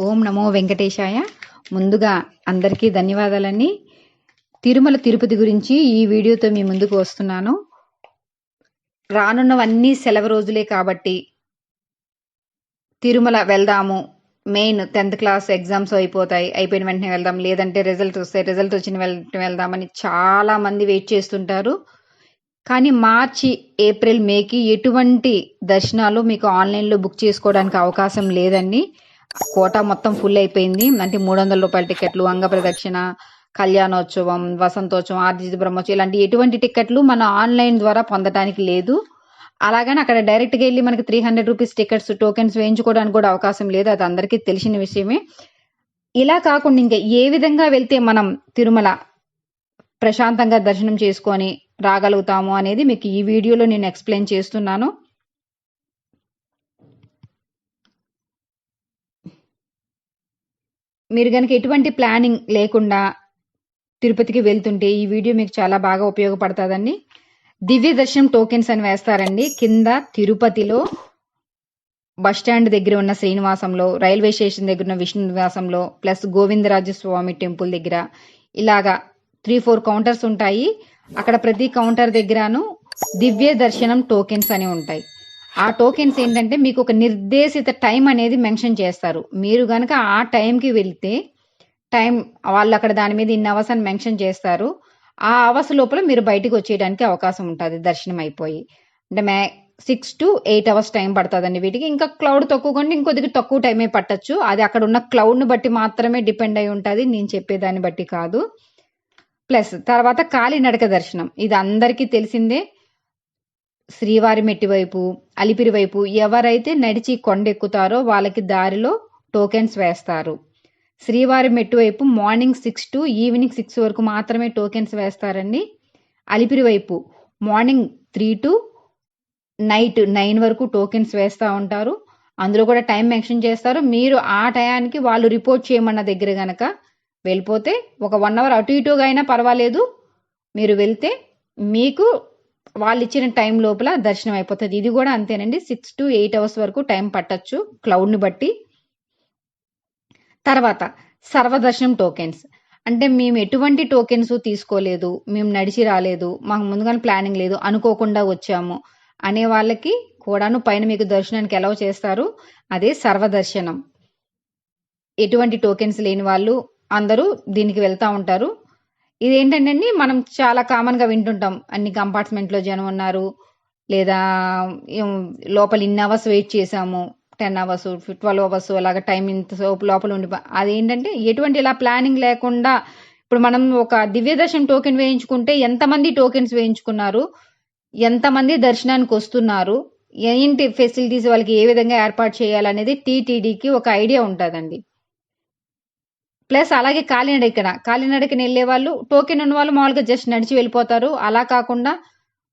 ఓం నమో వెంకటేశాయ. ముందుగా అందరికీ ధన్యవాదాలండి. తిరుమల తిరుపతి గురించి ఈ వీడియోతో మీ ముందుకు వస్తున్నాను. రానున్నవన్నీ సెలవు రోజులే కాబట్టి తిరుమల వెళ్దాము. మెయిన్ 10th క్లాస్ ఎగ్జామ్స్ అయిపోయిన వెంటనే వెళ్దాం, లేదంటే రిజల్ట్ వచ్చిన వెళ్దామని చాలా మంది వెయిట్ చేస్తుంటారు. కానీ మార్చి, ఏప్రిల్, మేకి ఎటువంటి దర్శనాలు మీకు ఆన్లైన్లో బుక్ చేసుకోవడానికి అవకాశం లేదండి. కోటా మొత్తం ఫుల్ అయిపోయింది. అంటే 300 రూపాయల టికెట్లు, అంగ ప్రదక్షిణ, కళ్యాణోత్సవం, వసంతోత్సవం, ఆర్జిత బ్రహ్మోత్సవం ఇలాంటి ఎటువంటి టికెట్లు మన ఆన్లైన్ ద్వారా పొందడానికి లేదు. అలాగని అక్కడ డైరెక్ట్గా వెళ్ళి మనకి 300 రూపీస్ టికెట్స్ టోకెన్స్ వేయించుకోవడానికి కూడా అవకాశం లేదు. అది అందరికీ తెలిసిన విషయమే. ఇలా కాకుండా ఇంకా ఏ విధంగా వెళ్తే మనం తిరుమల ప్రశాంతంగా దర్శనం చేసుకొని రాగలుగుతాము అనేది మీకు ఈ వీడియోలో నేను ఎక్స్ప్లెయిన్ చేస్తున్నాను. మీరు కనుక ఎటువంటి ప్లానింగ్ లేకుండా తిరుపతికి వెళ్తుంటే ఈ వీడియో మీకు చాలా బాగా ఉపయోగపడుతుందండి. దివ్య దర్శనం టోకెన్స్ అని వేస్తారండి. కింద తిరుపతిలో బస్టాండ్ దగ్గర ఉన్న శ్రీనివాసంలో, రైల్వే స్టేషన్ దగ్గర ఉన్న విష్ణు నివాసంలో, ప్లస్ గోవిందరాజ స్వామి టెంపుల్ దగ్గర ఇలాగా 3-4 కౌంటర్స్ ఉంటాయి. అక్కడ ప్రతి కౌంటర్ దగ్గరను దివ్య దర్శనం టోకెన్స్ అని ఉంటాయి. ఆ టోకెన్స్ ఏంటంటే మీకు ఒక నిర్దేశిత టైం అనేది మెన్షన్ చేస్తారు. మీరు కనుక ఆ టైంకి వెళ్తే టైం వాళ్ళు అక్కడ దాని మీద ఇన్ని అవర్స్ అని మెన్షన్ చేస్తారు. ఆ అవర్స్ లోపల మీరు బయటకు వచ్చేయడానికి అవకాశం ఉంటుంది దర్శనం అయిపోయి. అంటే 6 to 8 అవర్స్ టైం పడుతుందండి వీటికి. ఇంకా క్లౌడ్ తక్కువ కొంటే ఇంకొద్దిగా తక్కువ టైమే పట్టచ్చు. అది అక్కడ ఉన్న క్లౌడ్ని బట్టి మాత్రమే డిపెండ్ అయి ఉంటుంది, నేను చెప్పేదాన్ని బట్టి కాదు. ప్లస్ తర్వాత కాలినడక దర్శనం, ఇది అందరికీ తెలిసిందే. శ్రీవారి మెట్టి వైపు, అలిపిరి వైపు ఎవరైతే నడిచి కొండెక్కుతారో వాళ్ళకి దారిలో టోకెన్స్ వేస్తారు. శ్రీవారి మెట్టు వైపు మార్నింగ్ 6 to ఈవినింగ్ 6 వరకు మాత్రమే టోకెన్స్ వేస్తారండి. అలిపిరి వైపు మార్నింగ్ 3 to నైట్ 9 వరకు టోకెన్స్ వేస్తూ ఉంటారు. అందులో కూడా టైం మెన్షన్ చేస్తారు. మీరు ఆ టయానికి వాళ్ళు రిపోర్ట్ చేయమన్న దగ్గర గనక వెళ్ళిపోతే ఒక 1 hour అటు ఇటుగా అయినా పర్వాలేదు, మీరు వెళ్తే మీకు వాళ్ళు ఇచ్చిన టైం లోపల దర్శనం అయిపోతుంది. ఇది కూడా అంతేనండి, 6 to 8 అవర్స్ వరకు టైం పట్టచ్చు క్లౌడ్ని బట్టి. తర్వాత సర్వదర్శనం టోకెన్స్ అంటే మేము ఎటువంటి టోకెన్స్ తీసుకోలేదు, మేము నడిచి రాలేదు, మాకు ముందుగానే ప్లానింగ్ లేదు, అనుకోకుండా వచ్చాము అనే వాళ్ళకి కూడాను పైన మీకు దర్శనానికి అలౌ చేస్తారు. అదే సర్వదర్శనం. ఎటువంటి టోకెన్స్ లేని వాళ్ళు అందరూ దీనికి వెళ్తూ ఉంటారు. ఇదేంటంటే మనం చాలా కామన్గా వింటుంటాం, అన్ని కంపార్ట్మెంట్లో జనం ఉన్నారు, లేదా లోపల ఇన్ని అవర్స్ వెయిట్ చేసాము, 10 hours 12 hours అలాగా టైం ఇంత లోపల ఉండి. అదేంటంటే ఎటువంటి ఇలా ప్లానింగ్ లేకుండా ఇప్పుడు మనం ఒక దివ్య దర్శనం టోకెన్ వేయించుకుంటే ఎంతమంది టోకెన్స్ వేయించుకున్నారు, ఎంతమంది దర్శనానికి వస్తున్నారు, ఏంటి ఫెసిలిటీస్ వాళ్ళకి ఏ విధంగా ఏర్పాటు చేయాలనేది టీటీడీకి ఒక ఐడియా ఉంటుందండి. ప్లస్ అలాగే కాలినడకన వెళ్ళే వాళ్ళు, టోకెన్ ఉన్న వాళ్ళు మామూలుగా జస్ట్ నడిచి వెళ్ళిపోతారు. అలా కాకుండా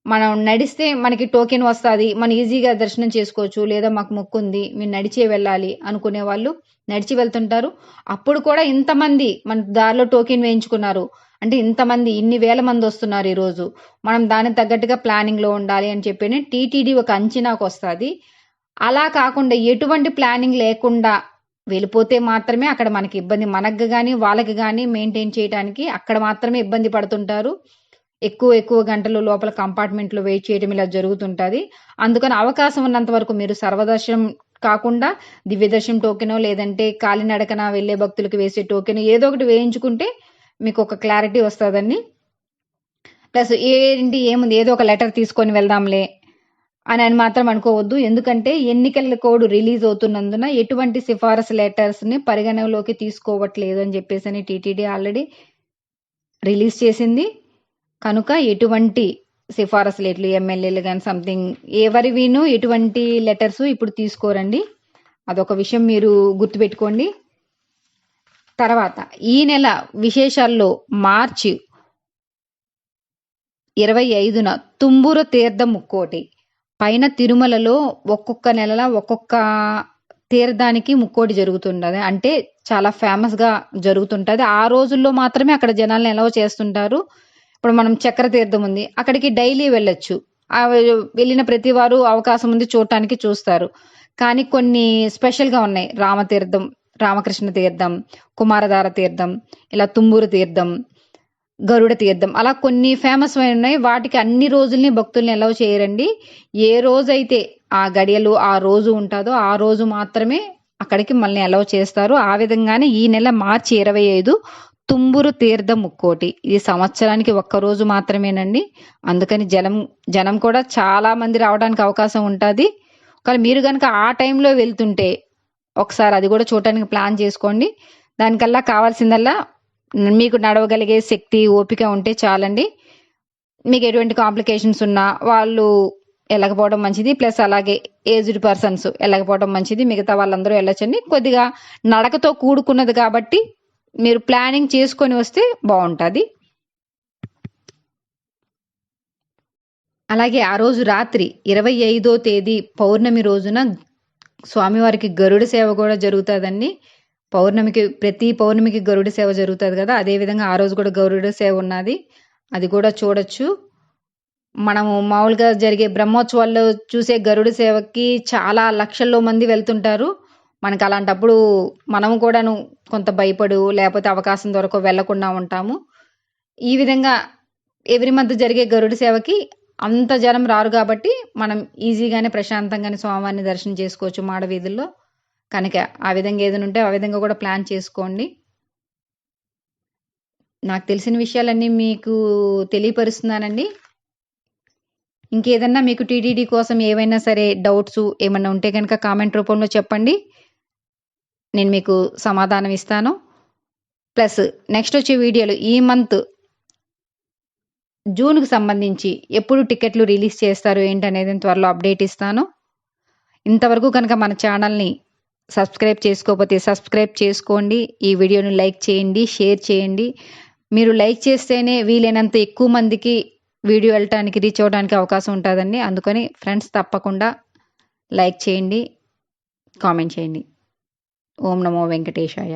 మనం నడిస్తే మనకి టోకెన్ వస్తుంది, మనం ఈజీగా దర్శనం చేసుకోవచ్చు, లేదా మాకు మొక్కు ఉంది మేము నడిచే వెళ్ళాలి అనుకునే వాళ్ళు నడిచి వెళ్తుంటారు. అప్పుడు కూడా ఇంతమంది మన దారిలో టోకెన్ వేయించుకున్నారు అంటే ఇంతమంది, ఇన్ని వేల మంది వస్తున్నారు ఈరోజు, మనం దానికి తగ్గట్టుగా ప్లానింగ్లో ఉండాలి అని చెప్పి టీటీడీ ఒక అంచనాకు వస్తుంది. అలా కాకుండా ఎటువంటి ప్లానింగ్ లేకుండా వెళ్ళిపోతే మాత్రమే అక్కడ మనకి ఇబ్బంది, మనకు కానీ వాళ్ళకి కానీ మెయింటైన్ చేయడానికి అక్కడ మాత్రమే ఇబ్బంది పడుతుంటారు. ఎక్కువ గంటలు లోపల కంపార్ట్మెంట్లో వెయిట్ చేయడం ఇలా జరుగుతుంటుంది. అందుకని అవకాశం ఉన్నంత వరకు మీరు సర్వదర్శనం కాకుండా దివ్య దర్శనం టోకెనో, లేదంటే కాలినడకన వెళ్ళే భక్తులకు వేసే టోకెన్ ఏదో ఒకటి వేయించుకుంటే మీకు ఒక క్లారిటీ వస్తుందండి. ప్లస్ ఏముంది ఏదో ఒక లెటర్ తీసుకొని వెళ్దాంలే అని మాత్రం అనుకోవద్దు. ఎందుకంటే ఎన్నికల కోడ్ రిలీజ్ అవుతున్నందున ఎటువంటి సిఫారసు లెటర్స్ని పరిగణలోకి తీసుకోవట్లేదు అని చెప్పేసి టీటీడీ ఆల్రెడీ రిలీజ్ చేసింది. కనుక ఎటువంటి సిఫారసు లెటర్లు, ఎమ్మెల్యేలు కానీ సంథింగ్ ఎవరివిను ఎటువంటి లెటర్స్ ఇప్పుడు తీసుకోరండి. అదొక విషయం మీరు గుర్తుపెట్టుకోండి. తర్వాత ఈ నెల విశేషాల్లో మార్చి 25న తుంబుర తీర్థం ముక్కోటి. పైన తిరుమలలో ఒక్కొక్క నెలలో ఒక్కొక్క తీర్థానికి ముక్కోటి జరుగుతుంటుంది. అంటే చాలా ఫేమస్గా జరుగుతుంటుంది. ఆ రోజుల్లో మాత్రమే అక్కడ జనాలను ఎలవ్ చేస్తుంటారు. ఇప్పుడు మనం చక్ర తీర్థం ఉంది, అక్కడికి డైలీ వెళ్ళొచ్చు, వెళ్ళిన ప్రతి వారు అవకాశం ఉంది చూడటానికి చూస్తారు. కానీ కొన్ని స్పెషల్గా ఉన్నాయి, రామతీర్థం రామకృష్ణ తీర్థం, కుమారధార తీర్థం, ఇలా తుమ్మూరు తీర్థం, గరుడ తీర్థం, అలా కొన్ని ఫేమస్ ఉన్నాయి. వాటికి అన్ని రోజుల్ని భక్తుల్ని అలౌ చేయరండి. ఏ రోజైతే ఆ గడియలు ఆ రోజు ఉంటుందో ఆ రోజు మాత్రమే అక్కడికి మనల్ని అలౌ చేస్తారు. ఆ విధంగానే ఈ నెల మార్చి 25 తుమ్మూరు తీర్థం ముక్కోటి. ఇది సంవత్సరానికి ఒక్కరోజు మాత్రమేనండి. అందుకని జనం కూడా చాలా మంది రావడానికి అవకాశం ఉంటుంది. కానీ మీరు కనుక ఆ టైంలో వెళ్తుంటే ఒకసారి అది కూడా చూడటానికి ప్లాన్ చేసుకోండి. దానికల్లా కావాల్సిందల్లా మీకు నడవగలిగే శక్తి, ఓపిక ఉంటే చాలండి. మీకు ఎటువంటి కాంప్లికేషన్స్ ఉన్నా వాళ్ళు వెళ్ళకపోవడం మంచిది. ప్లస్ అలాగే ఏజ్డ్ పర్సన్స్ వెళ్ళకపోవడం మంచిది. మిగతా వాళ్ళందరూ వెళ్ళొచ్చండి. కొద్దిగా నడకతో కూడుకున్నది కాబట్టి మీరు ప్లానింగ్ చేసుకొని వస్తే బాగుంటుంది. అలాగే ఆ రోజు రాత్రి 25వ తేదీ పౌర్ణమి రోజున స్వామివారికి గరుడ సేవ కూడా జరుగుతుందండి. ప్రతి పౌర్ణమికి గరుడ సేవ జరుగుతుంది కదా, అదేవిధంగా ఆ రోజు కూడా గరుడ సేవ ఉన్నది. అది కూడా చూడొచ్చు. మనము మామూలుగా జరిగే బ్రహ్మోత్సవాల్లో చూసే గరుడ సేవకి చాలా లక్షల్లో మంది వెళ్తుంటారు. మనకు అలాంటప్పుడు మనము కూడాను కొంత భయపడు, లేకపోతే అవకాశం దొరక వెళ్లకుండా ఉంటాము. ఈ విధంగా ఎవ్రీ మంత్ జరిగే గరుడ సేవకి అంత జనం రారు కాబట్టి మనం ఈజీగానే ప్రశాంతంగానే స్వామివారిని దర్శనం చేసుకోవచ్చు మాడ వీధుల్లో. కనుక ఆ విధంగా ఏదైనా ఉంటే ఆ విధంగా కూడా ప్లాన్ చేసుకోండి. నాకు తెలిసిన విషయాలన్నీ మీకు తెలియపరుస్తున్నానండి. ఇంకేదన్నా మీకు టీటీడీ కోసం ఏవైనా సరే డౌట్స్ ఏమన్నా ఉంటే కనుక కామెంట్ రూపంలో చెప్పండి, నేను మీకు సమాధానం ఇస్తాను. ప్లస్ నెక్స్ట్ వచ్చే వీడియోలు ఈ మంత్ జూన్కి సంబంధించి ఎప్పుడు టికెట్లు రిలీజ్ చేస్తారు ఏంటనేది త్వరలో అప్డేట్ ఇస్తాను. ఇంతవరకు కనుక మన ఛానల్ని సబ్స్క్రైబ్ చేసుకోకపోతే సబ్స్క్రైబ్ చేసుకోండి. ఈ వీడియోను లైక్ చేయండి, షేర్ చేయండి. మీరు లైక్ చేస్తేనే వీలైనంత ఎక్కువ మందికి వీడియో వెళ్ళటానికి, రీచ్ అవ్వడానికి అవకాశం ఉంటుందండి. అందుకని ఫ్రెండ్స్ తప్పకుండా లైక్ చేయండి, కామెంట్ చేయండి. ఓం నమో వెంకటేశాయ.